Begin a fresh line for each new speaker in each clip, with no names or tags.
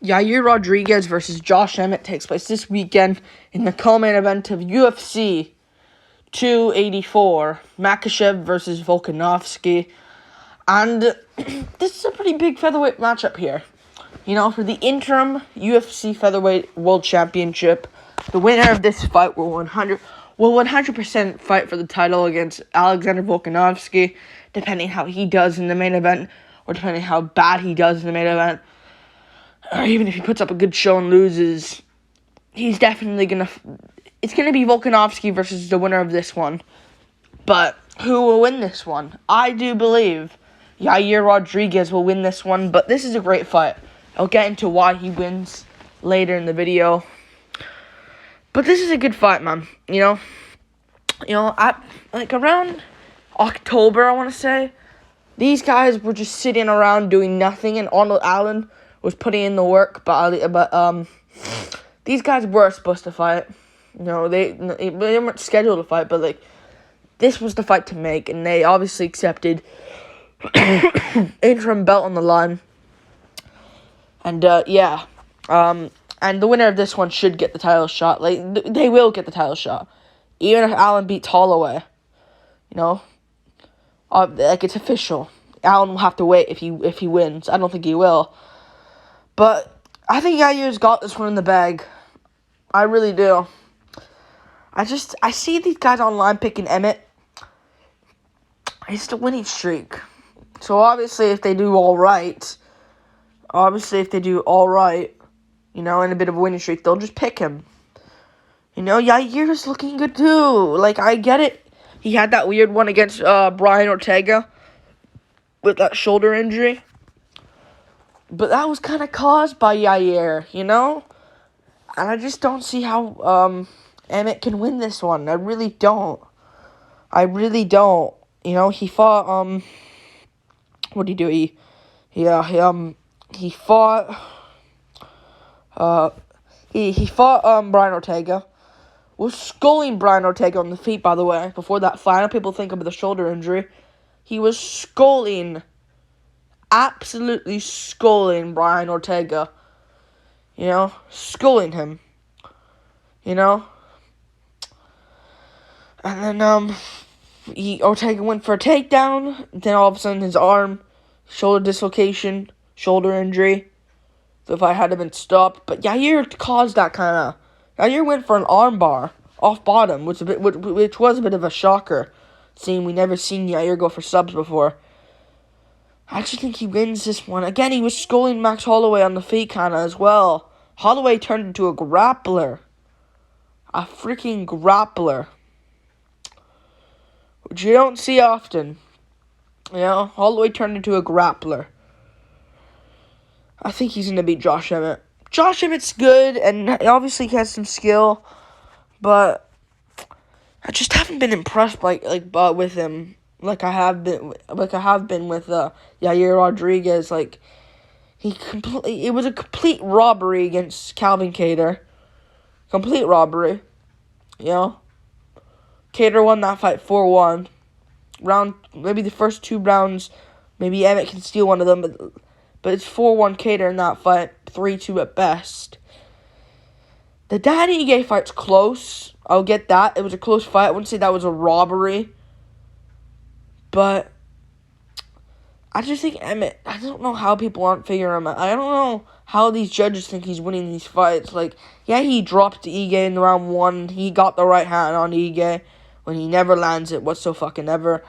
Yair Rodriguez versus Josh Emmett takes place this weekend in the co-main event of UFC 284, Makhachev versus Volkanovski. And this is a pretty big featherweight matchup here. You know, for the interim UFC featherweight world championship, the winner of this fight will 100% fight for the title against Alexander Volkanovski, depending how he does in the main event, or depending how bad he does in the main event. Or even if he puts up a good show and loses, he's definitely it's gonna be Volkanovski versus the winner of this one. But who will win this one? I do believe Yair Rodriguez will win this one, but this is a great fight. I'll get into why he wins later in the video. But this is a good fight, man. You know, at around October, I want to say, these guys were just sitting around doing nothing, and Arnold Allen was putting in the work. But these guys were supposed to fight. You know, they weren't scheduled to fight, but this was the fight to make, and they obviously accepted. Interim belt on the line. And, and the winner of this one should get the title shot. They will get the title shot. Even if Allen beats Holloway. You know? It's official. Allen will have to wait if he wins. I don't think he will. But I think Yair's got this one in the bag. I really do. I see these guys online picking Emmett. It's the winning streak. So obviously if they do all right, you know, in a bit of a winning streak, they'll just pick him. You know, Yair's looking good too. I get it. He had that weird one against Brian Ortega with that shoulder injury. But that was kind of caused by Yair, you know? And I just don't see how Emmett can win this one. I really don't. You know, he fought, what did he do? He fought Brian Ortega. Was sculling Brian Ortega on the feet, by the way, before that fight. I know people think of the shoulder injury. He was absolutely sculling Brian Ortega. You know, sculling him. You know? And then, Ortega went for a takedown. Then all of a sudden his arm, shoulder dislocation, shoulder injury. The fight had to been stopped. But Yair caused that kind of. Yair went for an arm bar off bottom, which was a bit of a shocker. Seeing we never seen Yair go for subs before. I actually think he wins this one. Again, he was sculling Max Holloway on the feet kind of as well. Holloway turned into a grappler. A freaking grappler. Which you don't see often. You know, Holloway turned into a grappler. I think he's going to beat Josh Emmett. Josh Emmett's good, and obviously he has some skill, but I just haven't been impressed with him like I have been with Yair Rodriguez. It was a complete robbery against Calvin Kattar. Complete robbery. You know? Kattar won that fight 4-1. Maybe the first 2 rounds, maybe Emmett can steal one of them, but it's 4-1 Kattar in that fight, 3-2 at best. The Dan Ige fight's close. I'll get that. It was a close fight. I wouldn't say that was a robbery. But I just think Emmett, I don't know how people aren't figuring him out. I don't know how these judges think he's winning these fights. He dropped Ige in round 1. He got the right hand on Ige when he never lands it whatsoever.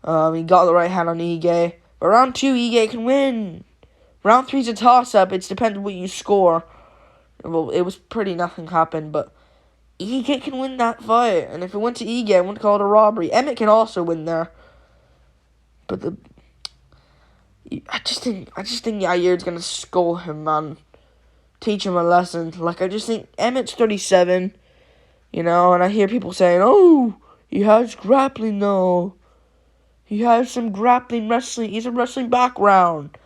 He got the right hand on Ige. But round 2, Ige can win. Round 3's a toss-up. It depends what you score. Well, it was pretty nothing happened, but Ige can win that fight. And if it went to Ige, I wouldn't call it a robbery. Emmett can also win there. But I just think Yair's gonna skull him, man. Teach him a lesson. I just think Emmett's 37, you know, and I hear people saying, "Oh, he has grappling though. He has some grappling wrestling. He's a wrestling background."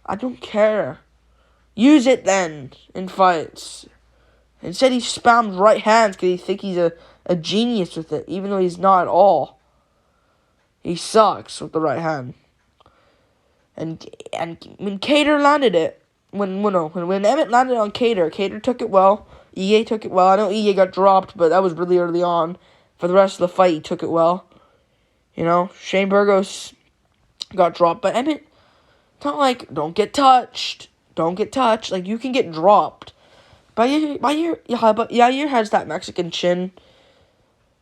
I don't care. Use it then in fights. Instead, he spams right hands because he thinks he's a genius with it, even though he's not at all. He sucks with the right hand. And when Kattar landed it, when Emmett landed on Cater took it well. Ige took it well. I know Ige got dropped, but that was really early on. For the rest of the fight, he took it well. You know, Shane Burgos got dropped, but Emmett, it's not like, don't get touched. Don't get touched. Like, you can get dropped. But Yair has that Mexican chin.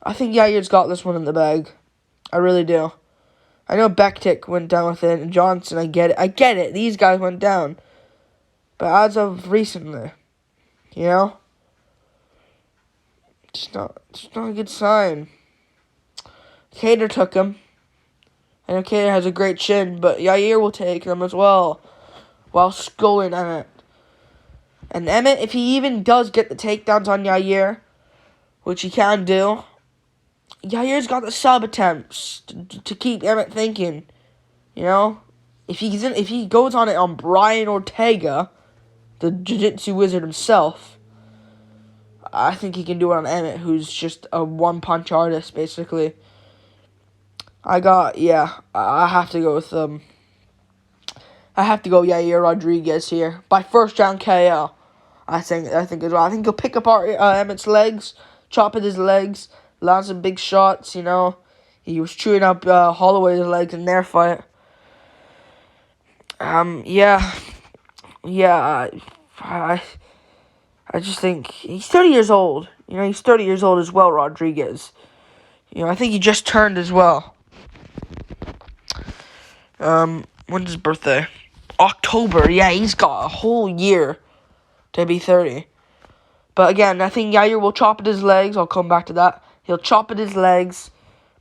I think Yair's got this one in the bag. I really do. I know Bektik went down with it, and Johnson, I get it. These guys went down. But as of recently, you know, it's not a good sign. Cater took him. I know Cater has a great chin, but Yair will take him as well, while schooling Emmett. And Emmett, if he even does get the takedowns on Yair, which he can do, Yair's got the sub attempts to keep Emmett thinking. You know, if he goes on it on Brian Ortega, the jiu-jitsu wizard himself, I think he can do it on Emmett, who's just a one-punch artist, basically. I have to go with I have to go Yair Rodriguez here by first round KO. I think as well. I think he'll pick apart Emmett's legs, chop at his legs, land some big shots. You know, he was chewing up Holloway's legs in their fight. I just think he's 30 years old. You know, he's 30 years old as well, Rodriguez. You know, I think he just turned as well. When's his birthday? October. Yeah, he's got a whole year to be 30. But again, I think Yair will chop at his legs. I'll come back to that. He'll chop at his legs,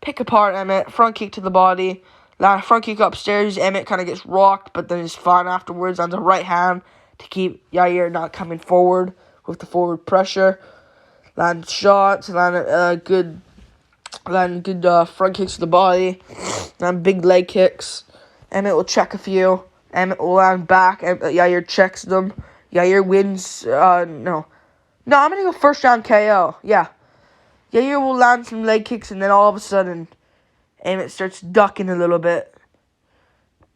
pick apart Emmett, front kick to the body, land a front kick upstairs. Emmett kind of gets rocked, but then he's fine afterwards. Lands a right hand to keep Yair not coming forward with the forward pressure. Land shots, land good front kicks to the body, land big leg kicks. Emmett will check a few. Emmett will land back. Yair checks them. Yair wins. No, I'm going to go first round KO. Yeah. Yair will land some leg kicks, and then all of a sudden, Emmett starts ducking a little bit.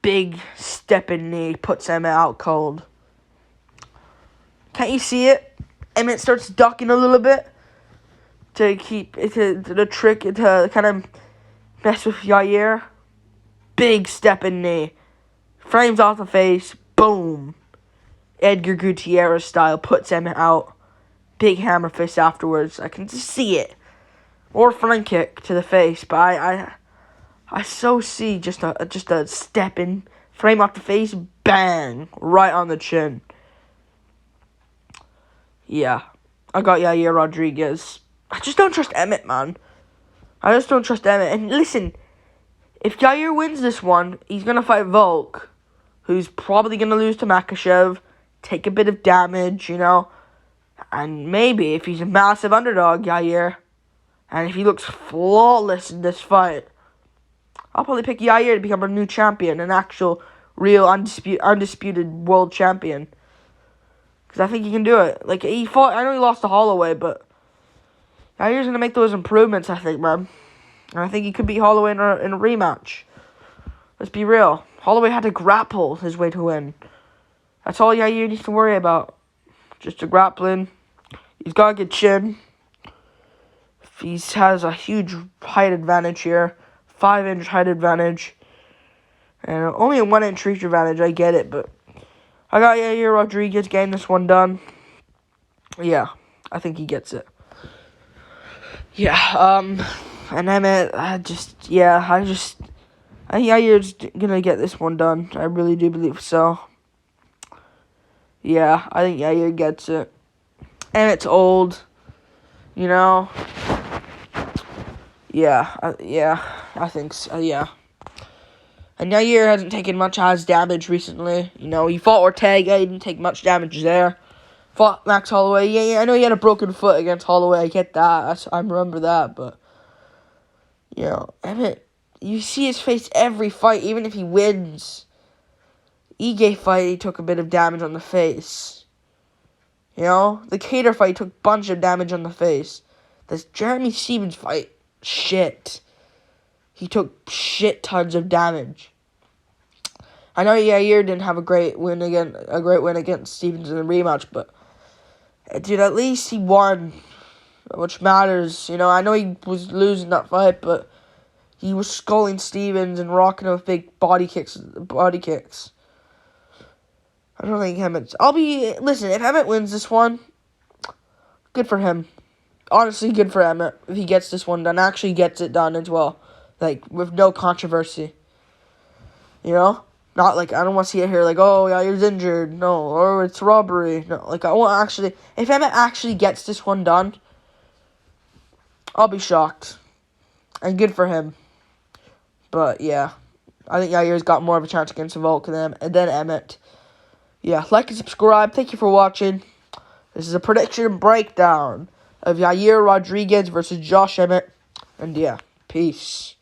Big stepping knee puts Emmett out cold. Can't you see it? Emmett starts ducking a little bit to keep it to the trick to kind of mess with Yair. Big stepping knee. Frames off the face. Boom. Edgar Gutierrez style puts Emmett out. Big hammer fist afterwards. I can just see it. Or front kick to the face. But I so see just a stepping frame off the face. Bang. Right on the chin. Yeah. I got Yair Rodriguez. I just don't trust Emmett, man. I just don't trust Emmett. And listen, if Yair wins this one, he's going to fight Volk, who's probably going to lose to Makhachev, take a bit of damage, you know. And maybe, if he's a massive underdog, Yair, and if he looks flawless in this fight, I'll probably pick Yair to become a new champion, an actual, real, undisputed world champion. Because I think he can do it. Like, he fought, I know he lost to Holloway, but Yair's going to make those improvements, I think, man. And I think he could beat Holloway in a rematch. Let's be real. Holloway had to grapple his way to win. That's all Yair needs to worry about. Just a grappling. He's got a good chin. He has a huge height advantage here. 5-inch height advantage. And only a 1-inch reach advantage, I get it, but I got Yair Rodriguez getting this one done. Yeah, I think he gets it. Yeah, and Emmett, Yair's gonna get this one done. I really do believe so. Yeah, I think Yair gets it. Emmett's old, you know. I think so, yeah. And Yair hasn't taken much as damage recently. You know, he fought Ortega, he didn't take much damage there. Fought Max Holloway. Yeah, I know he had a broken foot against Holloway. I get that. I remember that, but you know, Emmett, you see his face every fight, even if he wins. Ige fight, he took a bit of damage on the face. You know, the Cater fight, he took a bunch of damage on the face. This Jeremy Stevens fight, shit. He took shit tons of damage. I know Yair didn't have a great win against Stevens in the rematch, but dude, at least he won, which matters. You know, I know he was losing that fight, but he was sculling Stevens and rocking him with big body kicks. I don't think Emmett. Listen, if Emmett wins this one, good for him. Honestly, good for Emmett if he gets this one done. Actually gets it done as well. Like, with no controversy. You know? Not like, I don't want to see it here like, oh, yeah, you're injured. No, or it's robbery. No, like, I want actually, if Emmett actually gets this one done, I'll be shocked. And good for him. But, yeah. I think Yair's got more of a chance against Volk than Emmett. Yeah, like and subscribe. Thank you for watching. This is a prediction breakdown of Yair Rodriguez versus Josh Emmett. And, yeah, peace.